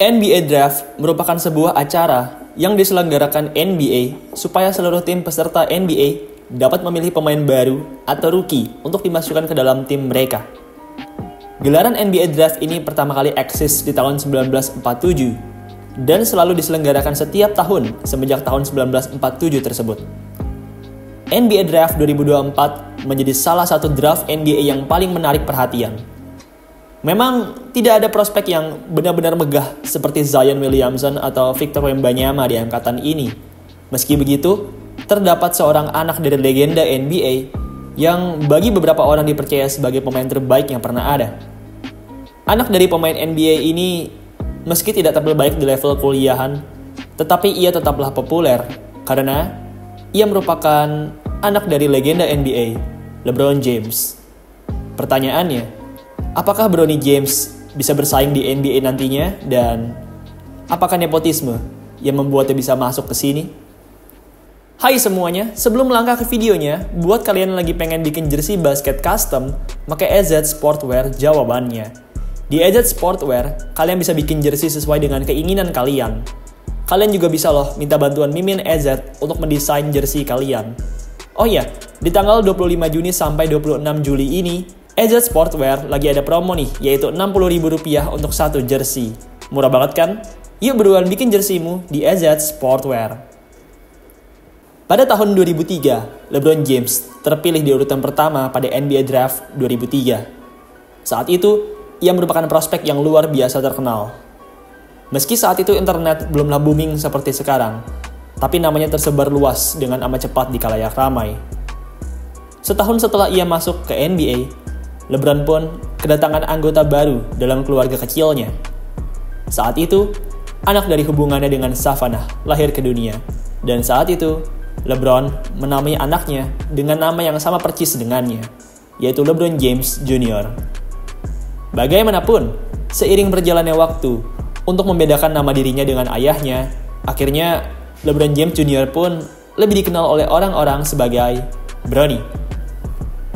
NBA Draft merupakan sebuah acara yang diselenggarakan NBA supaya seluruh tim peserta NBA dapat memilih pemain baru atau rookie untuk dimasukkan ke dalam tim mereka. Gelaran NBA Draft ini pertama kali eksis di tahun 1947 dan selalu diselenggarakan setiap tahun semenjak tahun 1947 tersebut. NBA Draft 2024 menjadi salah satu draft NBA yang paling menarik perhatian. Memang tidak ada prospek yang benar-benar megah seperti Zion Williamson atau Victor Wembanyama di angkatan ini. Meski begitu, terdapat seorang anak dari legenda NBA yang bagi beberapa orang dipercaya sebagai pemain terbaik yang pernah ada. Anak dari pemain NBA ini meski tidak tampil baik di level kuliahan, tetapi ia tetaplah populer karena ia merupakan anak dari legenda NBA, LeBron James. Pertanyaannya, apakah Bronny James bisa bersaing di NBA nantinya dan apakah nepotisme yang membuatnya bisa masuk ke sini? Hai semuanya, sebelum melangkah ke videonya, buat kalian yang lagi pengen bikin jersey basket custom, pakai EZ Sportwear jawabannya. Di EZ Sportwear, kalian bisa bikin jersey sesuai dengan keinginan kalian. Kalian juga bisa loh minta bantuan Mimin EZ untuk mendesain jersey kalian. Oh iya, di tanggal 25 Juni sampai 26 Juli ini, EZ Sportwear lagi ada promo nih, yaitu Rp60.000 untuk satu jersey. Murah banget kan? Yuk buruan bikin jerseymu di EZ Sportwear. Pada tahun 2003, LeBron James terpilih di urutan pertama pada NBA Draft 2003. Saat itu, ia merupakan prospek yang luar biasa terkenal. Meski saat itu internet belumlah booming seperti sekarang, tapi namanya tersebar luas dengan amat cepat di khalayak ramai. Setahun setelah ia masuk ke NBA, LeBron pun kedatangan anggota baru dalam keluarga kecilnya. Saat itu, anak dari hubungannya dengan Savannah lahir ke dunia. Dan saat itu, LeBron menamai anaknya dengan nama yang sama persis dengannya, yaitu LeBron James Jr. Bagaimanapun, seiring berjalannya waktu, untuk membedakan nama dirinya dengan ayahnya, akhirnya LeBron James Jr. pun lebih dikenal oleh orang-orang sebagai Bronny.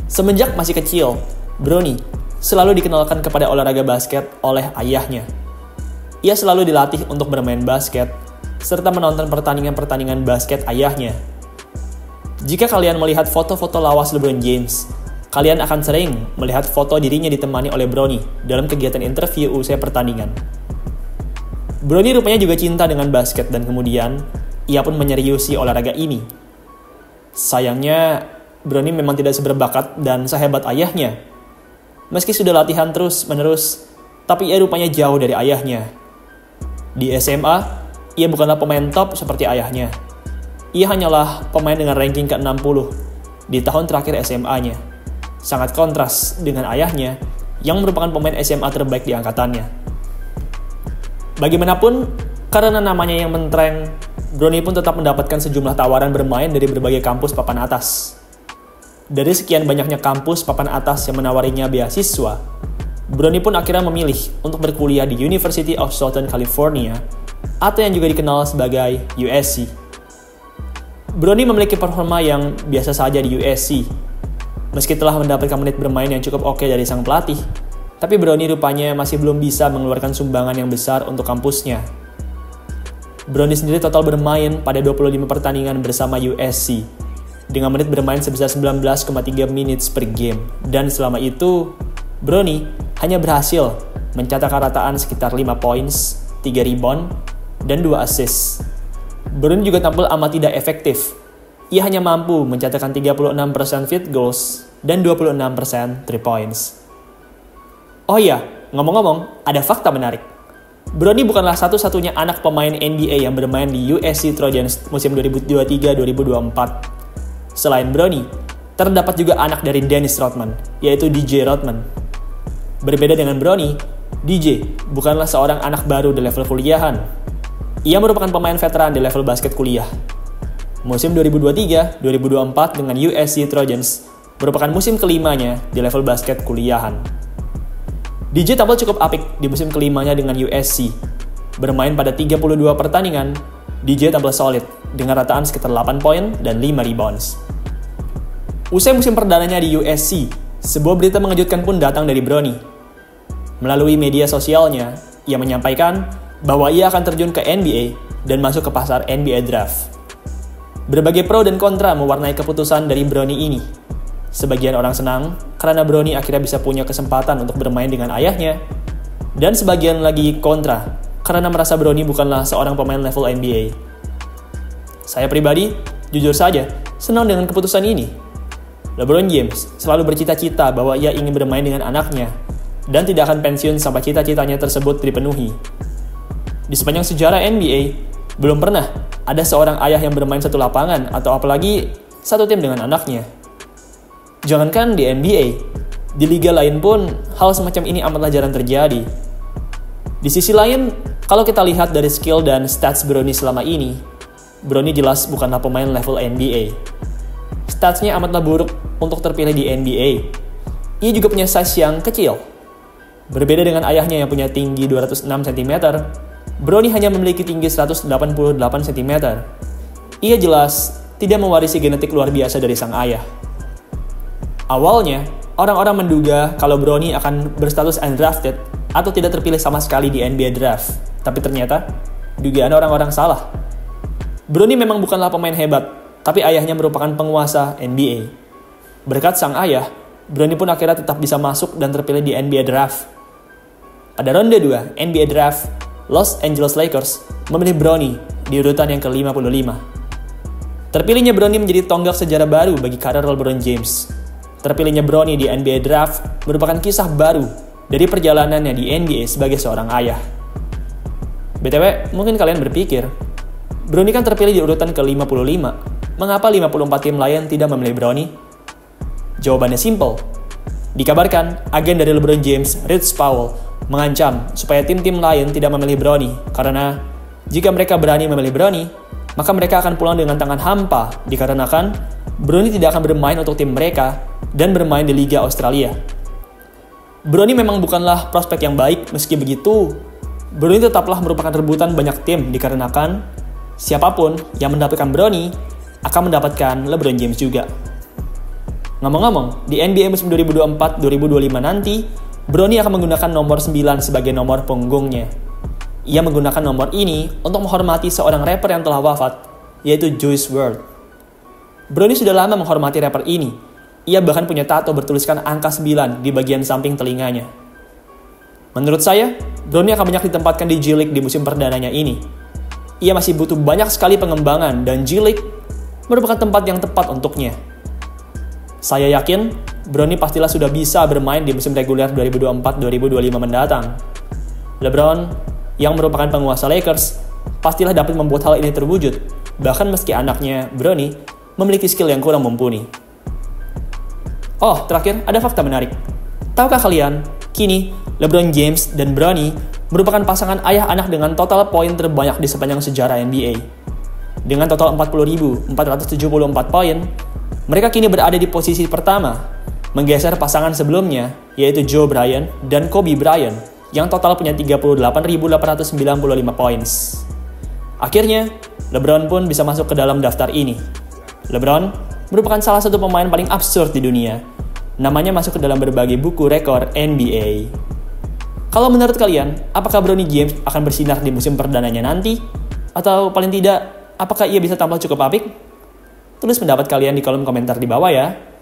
Semenjak masih kecil, Bronny selalu dikenalkan kepada olahraga basket oleh ayahnya. Ia selalu dilatih untuk bermain basket, serta menonton pertandingan-pertandingan basket ayahnya. Jika kalian melihat foto-foto lawas LeBron James, kalian akan sering melihat foto dirinya ditemani oleh Bronny dalam kegiatan interview usai pertandingan. Bronny rupanya juga cinta dengan basket dan kemudian ia pun menyeriusi olahraga ini. Sayangnya, Bronny memang tidak seberbakat dan sehebat ayahnya. Meski sudah latihan terus-menerus, tapi ia rupanya jauh dari ayahnya. Di SMA, ia bukanlah pemain top seperti ayahnya. Ia hanyalah pemain dengan ranking ke-60 di tahun terakhir SMA-nya. Sangat kontras dengan ayahnya yang merupakan pemain SMA terbaik di angkatannya. Bagaimanapun, karena namanya yang mentereng, Bronny pun tetap mendapatkan sejumlah tawaran bermain dari berbagai kampus papan atas. Dari sekian banyaknya kampus papan atas yang menawarinya beasiswa, Bronny pun akhirnya memilih untuk berkuliah di University of Southern California atau yang juga dikenal sebagai USC. Bronny memiliki performa yang biasa saja di USC. Meski telah mendapatkan menit bermain yang cukup oke dari sang pelatih, tapi Bronny rupanya masih belum bisa mengeluarkan sumbangan yang besar untuk kampusnya. Bronny sendiri total bermain pada 25 pertandingan bersama USC, dengan menit bermain sebesar 19,3 minutes per game. Dan selama itu, Bronny hanya berhasil mencatatkan rataan sekitar 5 points, 3 rebound, dan 2 assist. Bronny juga tampil amat tidak efektif. Ia hanya mampu mencatatkan 36% field goals dan 26% 3 points. Oh iya, ngomong-ngomong, ada fakta menarik. Bronny bukanlah satu-satunya anak pemain NBA yang bermain di USC Trojans musim 2023-2024. Selain Bronny, terdapat juga anak dari Dennis Rodman, yaitu DJ Rodman. Berbeda dengan Bronny, DJ bukanlah seorang anak baru di level kuliahan. Ia merupakan pemain veteran di level basket kuliah. Musim 2023-2024 dengan USC Trojans merupakan musim kelimanya di level basket kuliahan. DJ tampil cukup apik di musim kelimanya dengan USC. Bermain pada 32 pertandingan, DJ tampil solid dengan rataan sekitar 8 poin dan 5 rebounds. Usai musim perdananya di USC, sebuah berita mengejutkan pun datang dari Bronny. Melalui media sosialnya, ia menyampaikan bahwa ia akan terjun ke NBA dan masuk ke pasar NBA Draft. Berbagai pro dan kontra mewarnai keputusan dari Bronny ini. Sebagian orang senang karena Bronny akhirnya bisa punya kesempatan untuk bermain dengan ayahnya, dan sebagian lagi kontra karena merasa Bronny bukanlah seorang pemain level NBA. Saya pribadi, jujur saja, senang dengan keputusan ini. LeBron James selalu bercita-cita bahwa ia ingin bermain dengan anaknya dan tidak akan pensiun sampai cita-citanya tersebut dipenuhi. Di sepanjang sejarah NBA, belum pernah ada seorang ayah yang bermain satu lapangan atau apalagi satu tim dengan anaknya. Jangankan di NBA, di liga lain pun hal semacam ini amatlah jarang terjadi. Di sisi lain, kalau kita lihat dari skill dan stats Bronny selama ini, Bronny jelas bukanlah pemain level NBA. Statsnya amatlah buruk untuk terpilih di NBA. Ia juga punya size yang kecil. Berbeda dengan ayahnya yang punya tinggi 206 cm, Bronny hanya memiliki tinggi 188 cm. Ia jelas tidak mewarisi genetik luar biasa dari sang ayah. Awalnya, orang-orang menduga kalau Bronny akan berstatus undrafted atau tidak terpilih sama sekali di NBA Draft. Tapi ternyata, dugaan orang-orang salah. Bronny memang bukanlah pemain hebat, tapi ayahnya merupakan penguasa NBA. Berkat sang ayah, Bronny pun akhirnya tetap bisa masuk dan terpilih di NBA Draft. Pada ronde 2 NBA Draft, Los Angeles Lakers memilih Bronny di urutan yang ke-55. Terpilihnya Bronny menjadi tonggak sejarah baru bagi karir LeBron James. Terpilihnya Bronny di NBA Draft merupakan kisah baru dari perjalanannya di NBA sebagai seorang ayah. BTW, mungkin kalian berpikir, Bronny kan terpilih di urutan ke-55. Mengapa 54 tim lain tidak memilih Bronny? Jawabannya simpel. Dikabarkan, agen dari LeBron James, Rich Paul, mengancam supaya tim-tim lain tidak memilih Bronny karena jika mereka berani memilih Bronny, maka mereka akan pulang dengan tangan hampa dikarenakan Bronny tidak akan bermain untuk tim mereka dan bermain di Liga Australia. Bronny memang bukanlah prospek yang baik, meski begitu, Bronny tetaplah merupakan rebutan banyak tim dikarenakan siapapun yang mendapatkan Bronny akan mendapatkan LeBron James juga. Ngomong-ngomong, di NBA musim 2024-2025 nanti, Bronny akan menggunakan nomor 9 sebagai nomor punggungnya. Ia menggunakan nomor ini untuk menghormati seorang rapper yang telah wafat, yaitu Juice WRLD. Bronny sudah lama menghormati rapper ini. Ia bahkan punya tato bertuliskan angka 9 di bagian samping telinganya. Menurut saya, Bronny akan banyak ditempatkan di G League di musim perdananya ini. Ia masih butuh banyak sekali pengembangan dan G League merupakan tempat yang tepat untuknya. Saya yakin Bronny pastilah sudah bisa bermain di musim reguler 2024-2025 mendatang. LeBron, yang merupakan penguasa Lakers, pastilah dapat membuat hal ini terwujud, bahkan meski anaknya, Bronny, memiliki skill yang kurang mumpuni. Oh, terakhir, ada fakta menarik. Tahukah kalian, kini LeBron James dan Bronny merupakan pasangan ayah anak dengan total poin terbanyak di sepanjang sejarah NBA. Dengan total 40.474 poin, mereka kini berada di posisi pertama, menggeser pasangan sebelumnya, yaitu Joe Bryant dan Kobe Bryant, yang total punya 38.895 poin. Akhirnya, LeBron pun bisa masuk ke dalam daftar ini. LeBron merupakan salah satu pemain paling absurd di dunia. Namanya masuk ke dalam berbagai buku rekor NBA. Kalau menurut kalian, apakah Bronny James akan bersinar di musim perdananya nanti? Atau paling tidak, apakah ia bisa tampil cukup apik? Tulis pendapat kalian di kolom komentar di bawah ya.